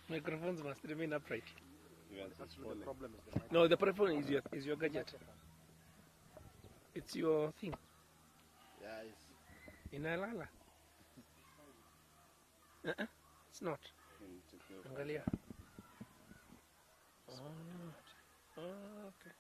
Microphones must remain upright. Actually, the problem is the microphone. No, the microphone is your gadget. It's your thing. Yeah, it's Inalala. It's not. Angalia. Oh, okay.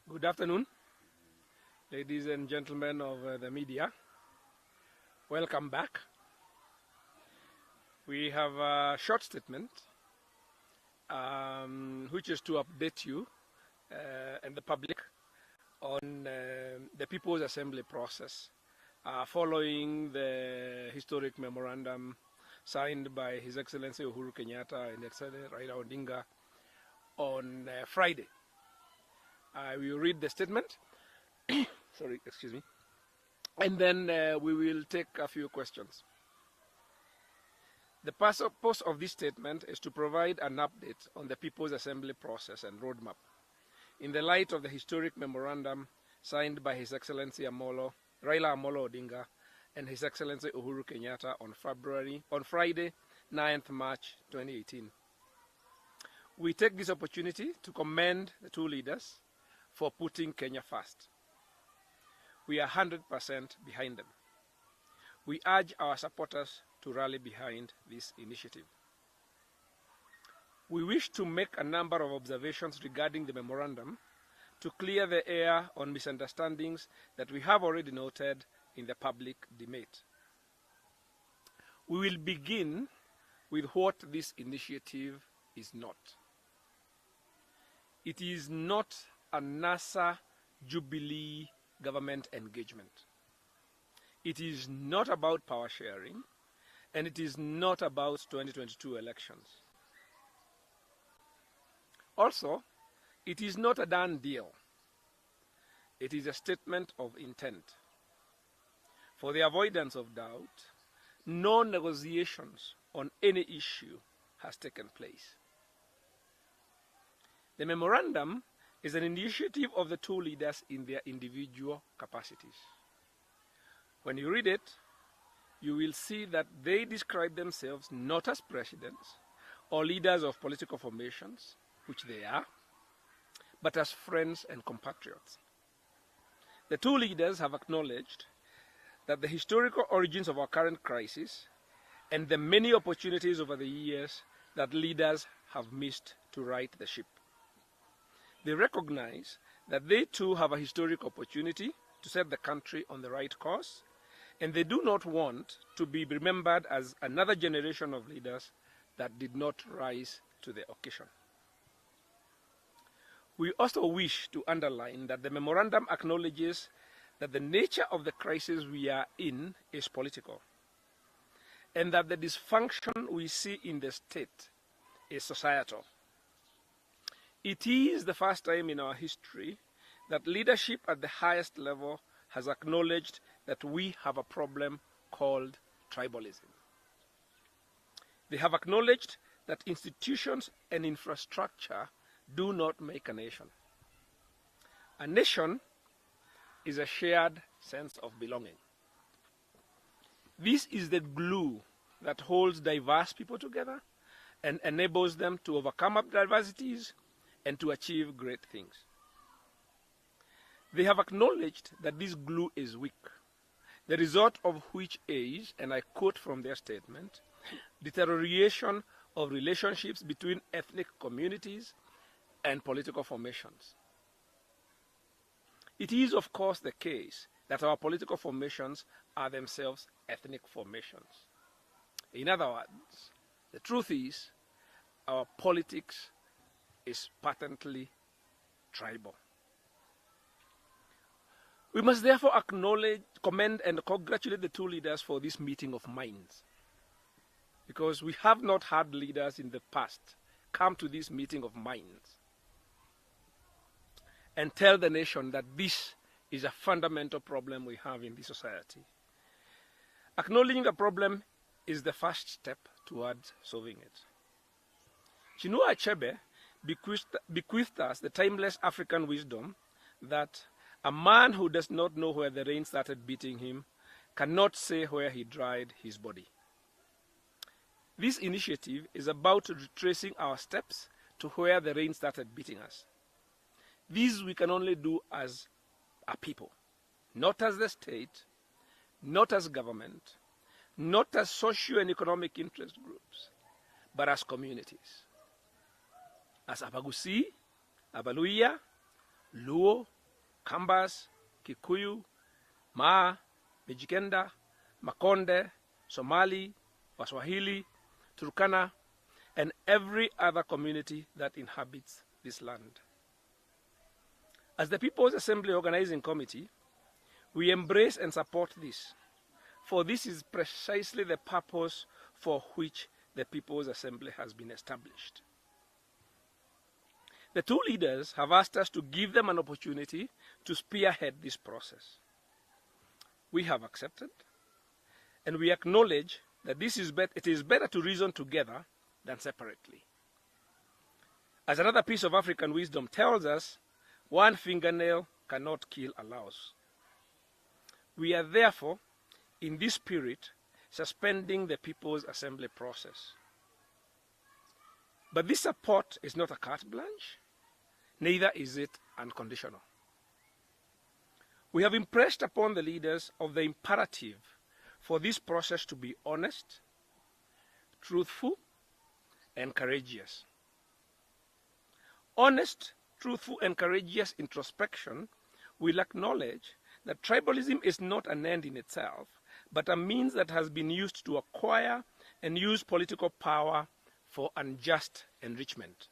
Good afternoon, ladies and gentlemen of the media. Welcome back. We have a short statement, which is to update you and the public on the People's Assembly process following the historic memorandum signed by His Excellency Uhuru Kenyatta and Excellency Raila Odinga on Friday. I will read the statement. Sorry, excuse me. And then we will take a few questions. The purpose of this statement is to provide an update on the People's Assembly process and roadmap in the light of the historic memorandum signed by His Excellency Raila Amolo Odinga and His Excellency Uhuru Kenyatta on Friday, 9th March 2018. We take this opportunity to commend the two leaders for putting Kenya first. We are 100% behind them. We urge our supporters to rally behind this initiative. We wish to make a number of observations regarding the memorandum to clear the air on misunderstandings that we have already noted in the public debate. We will begin with what this initiative is not. It is not a NASA Jubilee government engagement. It is not about power sharing, and it is not about 2022 elections. Also, it is not a done deal. It is a statement of intent. For the avoidance of doubt, no negotiations on any issue has taken place. The memorandum is an initiative of the two leaders in their individual capacities. When you read it, you will see that they describe themselves not as presidents or leaders of political formations, which they are, but as friends and compatriots. The two leaders have acknowledged that the historical origins of our current crisis and the many opportunities over the years that leaders have missed to right the ship. They recognize that they too have a historic opportunity to set the country on the right course, and they do not want to be remembered as another generation of leaders that did not rise to the occasion. We also wish to underline that the memorandum acknowledges that the nature of the crisis we are in is political, and that the dysfunction we see in the state is societal. It is the first time in our history that leadership at the highest level has acknowledged that we have a problem called tribalism. They have acknowledged that institutions and infrastructure do not make a nation. A nation is a shared sense of belonging. This is the glue that holds diverse people together and enables them to overcome diversities and to achieve great things. They have acknowledged that this glue is weak, the result of which is, and I quote from their statement, deterioration of relationships between ethnic communities and political formations. It is, of course, the case that our political formations are themselves ethnic formations. In other words, the truth is, our politics is patently tribal. We must therefore acknowledge, commend, and congratulate the two leaders for this meeting of minds, because we have not had leaders in the past come to this meeting of minds and tell the nation that this is a fundamental problem we have in this society. Acknowledging the problem is the first step towards solving it. Chinua Achebe bequeathed us the timeless African wisdom that a man who does not know where the rain started beating him cannot say where he dried his body. This initiative is about retracing our steps to where the rain started beating us. This we can only do as a people, not as the state, not as government, not as socio and economic interest groups, but as communities. As Abagusi, Abaluya, Luo, Kambas, Kikuyu, Maa, Mijikenda, Makonde, Somali, Waswahili, Turkana, and every other community that inhabits this land. As the People's Assembly Organizing Committee, we embrace and support this, for this is precisely the purpose for which the People's Assembly has been established. The two leaders have asked us to give them an opportunity to spearhead this process. We have accepted, and we acknowledge that it is better to reason together than separately. As another piece of African wisdom tells us, one fingernail cannot kill a louse. We are therefore, in this spirit, suspending the People's Assembly process. But this support is not a carte blanche, neither is it unconditional. We have impressed upon the leaders of the imperative for this process to be honest, truthful, and courageous. Honest, truthful, and courageous introspection will acknowledge that tribalism is not an end in itself, but a means that has been used to acquire and use political power for unjust enrichment.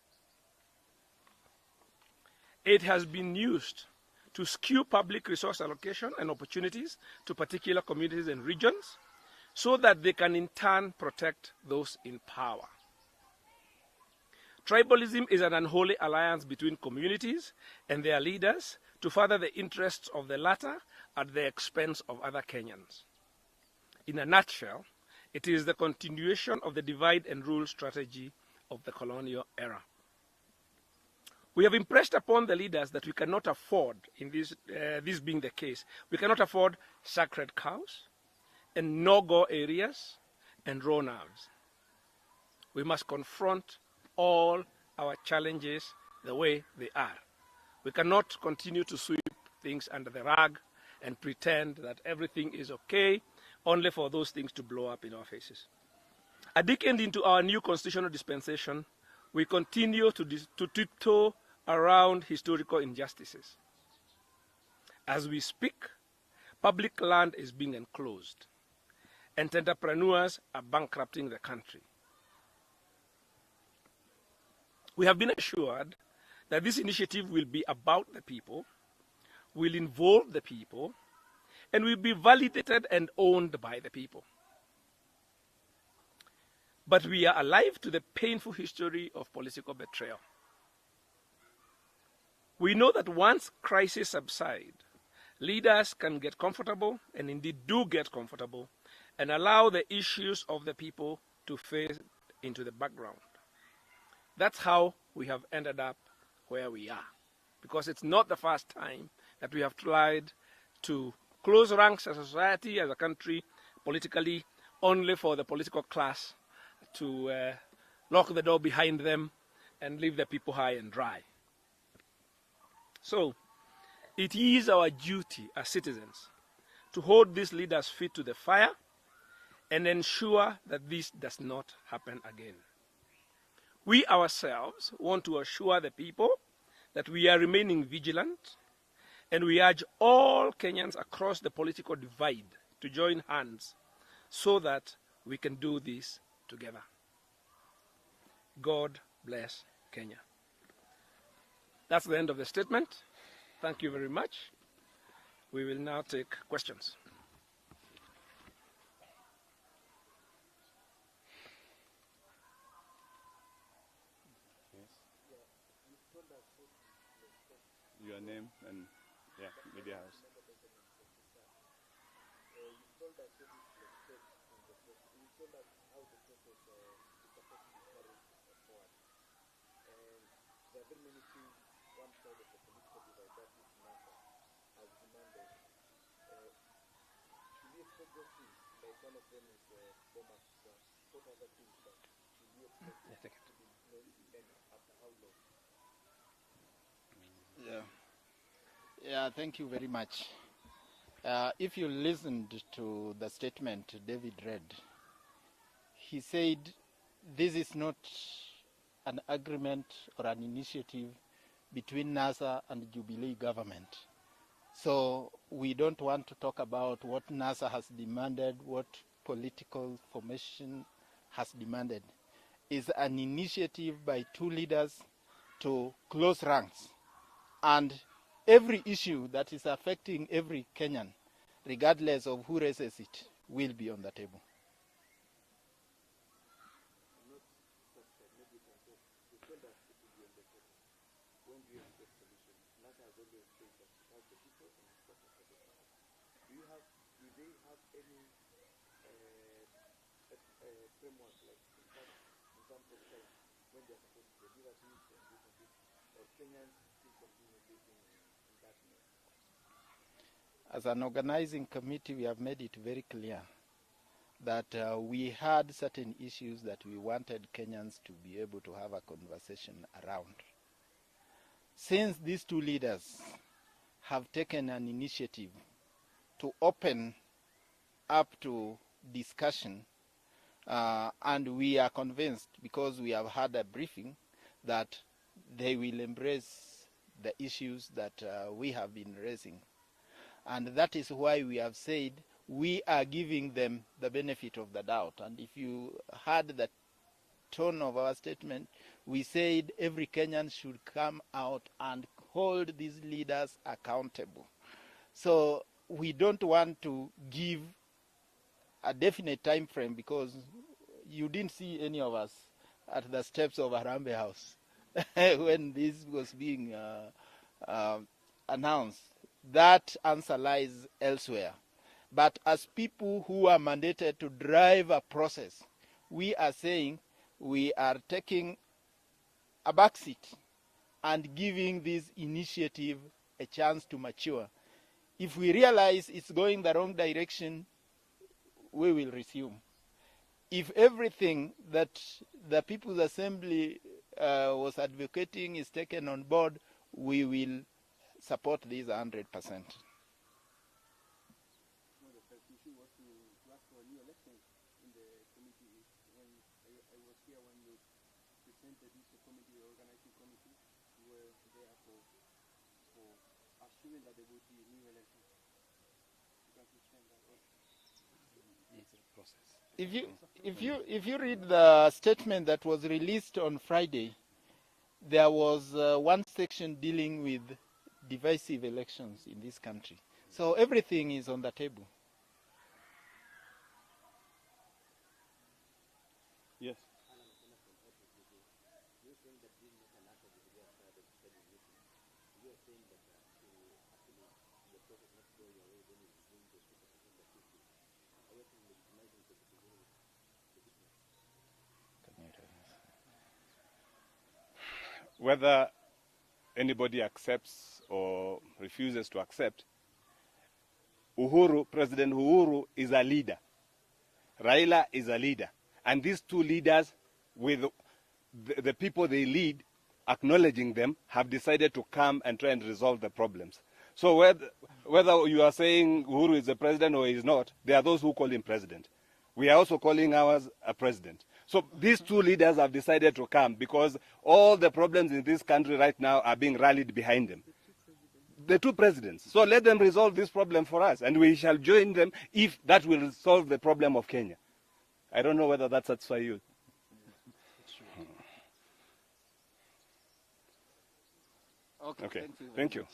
It has been used to skew public resource allocation and opportunities to particular communities and regions so that they can in turn protect those in power. Tribalism is an unholy alliance between communities and their leaders to further the interests of the latter at the expense of other Kenyans. In a nutshell, it is the continuation of the divide and rule strategy of the colonial era. We have impressed upon the leaders that we cannot afford, in this being the case, we cannot afford sacred cows and no-go areas and raw nerves. We must confront all our challenges the way they are. We cannot continue to sweep things under the rug and pretend that everything is okay, only for those things to blow up in our faces. A decade into our new constitutional dispensation, we continue to tiptoe around historical injustices. As we speak, public land is being enclosed, and entrepreneurs are bankrupting the country. We have been assured that this initiative will be about the people, will involve the people, and will be validated and owned by the people. But we are alive to the painful history of political betrayal. We know that once crises subside, leaders can get comfortable, and indeed do get comfortable, and allow the issues of the people to fade into the background. That's how we have ended up where we are, because it's not the first time that we have tried to close ranks as a society, as a country, politically, only for the political class to lock the door behind them and leave the people high and dry. So, it is our duty as citizens to hold these leaders' feet to the fire and ensure that this does not happen again. We ourselves want to assure the people that we are remaining vigilant, and we urge all Kenyans across the political divide to join hands so that we can do this together. God bless Kenya. That's the end of the statement. Thank you very much. We will now take questions. Your name and media house. there are very many things one side of the political divide, that is NASA, has demanded. Should we expect those things? Like one of them is bomber system. What other things that should we expect to be placed and after how long? Yeah, thank you very much. If you listened to the statement David read, he said this is not an agreement or an initiative between NASA and Jubilee government. So we don't want to talk about what NASA has demanded, what political formation has demanded. It's an initiative by two leaders to close ranks. And every issue that is affecting every Kenyan, regardless of who raises it, will be on the table. When do you expect solutions? NASA has always said that it has the people and it's got the power. Do they have any framework, like in terms of time, when they are supposed to deliver this and this and this, or Kenyans still continue living in that mess? As an organizing committee, we have made it very clear that we had certain issues that we wanted Kenyans to be able to have a conversation around. Since these two leaders have taken an initiative to open up to discussion, and we are convinced, because we have had a briefing, that they will embrace the issues that we have been raising. And that is why we have said we are giving them the benefit of the doubt. And if you heard the tone of our statement, we said every Kenyan should come out and hold these leaders accountable. So we don't want to give a definite time frame, because you didn't see any of us at the steps of Harambee House when this was being announced. That answer lies elsewhere. But as people who are mandated to drive a process, we are saying we are taking a backseat and giving this initiative a chance to mature. If we realize it's going the wrong direction, we will resume. If everything that the People's Assembly was advocating is taken on board, we will support this 100%. That there would be new elections. You can suspend that. If you read the statement that was released on Friday, there was one section dealing with divisive elections in this country. So everything is on the table. Yes. Whether anybody accepts or refuses to accept, President Uhuru is a leader. Raila is a leader. And these two leaders, with the people they lead, acknowledging them, have decided to come and try and resolve the problems. So whether you are saying Uhuru is the president or he is not, there are those who call him president. We are also calling ours a president. So these two leaders have decided to come because all the problems in this country right now are being rallied behind them. The two presidents. So let them resolve this problem for us, and we shall join them if that will solve the problem of Kenya. I don't know whether that satisfies you. Okay. Thank you.